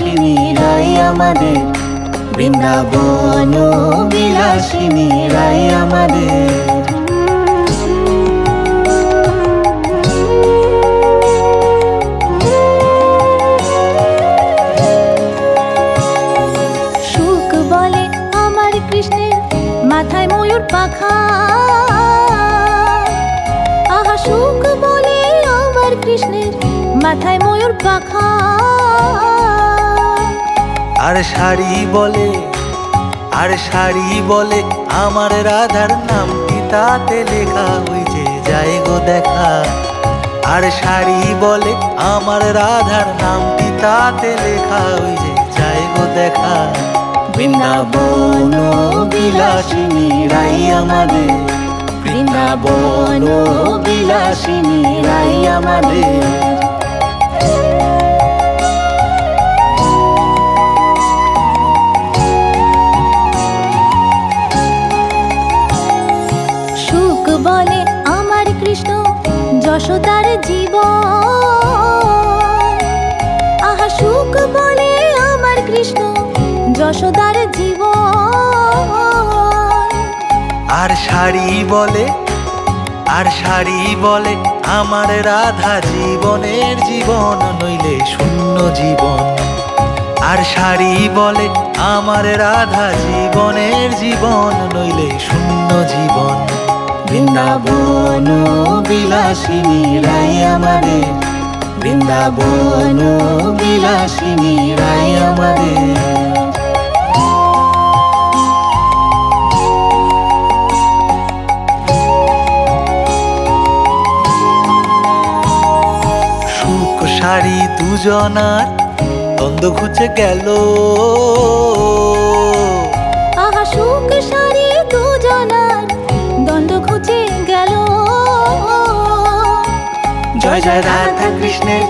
বিলাসিনী রাই আমাদের, বৃন্দাবন বিলাসিনী রাই আমাদের। সুখ বলে আমার কৃষ্ণের মাথায় ময়ূর পাখা, আহা সুখ বলে আমার কৃষ্ণের মাথায় ময়ূর পাখা। আর শাড়ি বলে, আর শাড়ি বলে আমার রাধার নামটি তাতে লেখা, ওই যে যায় গো দেখা। আর শাড়ি বলে আমার রাধার নামটি তাতে লেখা, ওই যে যায় গো দেখা। বৃন্দাবন বিলাসিনী রাই আমাদের, বৃন্দাবন বিলাসিনী রাই আমাদের। সুখ বলে আমার কৃষ্ণ যশোদার জীবন, আহা সুখ বলে আমার কৃষ্ণ যশোদার জীবন। আর শাড়ি বলে, আর শাড়ি বলে আমার রাধা জীবনের জীবন, নইলে শূন্য জীবন। আর শাড়ি বলে আমার রাধা জীবনের জীবন, নইলে শূন্য জীবন। বৃন্দাবন বিলাসিনী রাই আমাদের, বৃন্দাবন বিলাসিনী রাই আমাদের। সুখ শাড়ি দুজনার দ্বন্দ্ব ঘুচে গেল, আহা সুখ শাড়ি দুজনার দ্বন্দ্ব ঘুচে গেল। জয় জয় রাধা কৃষ্ণের,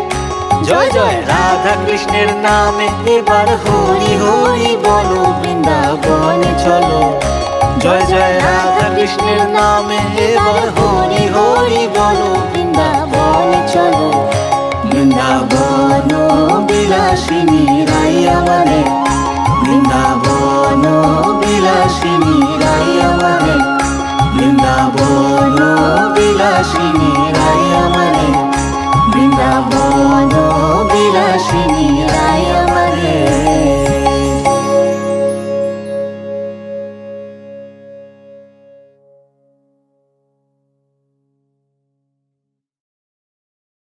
জয় জয় রাধা কৃষ্ণের নামে এবার হরি হরি বলো, বৃন্দাবনে চলো। জয় জয় রাধা কৃষ্ণের নামে এবার হরি হরি বলো, বৃন্দাবনে চলো। বৃন্দাবন বিলাসিনী রাই আমাদের, বৃন্দাবন বিলাসিনী রাই আমাদের, বৃন্দাবন বিলাসিনী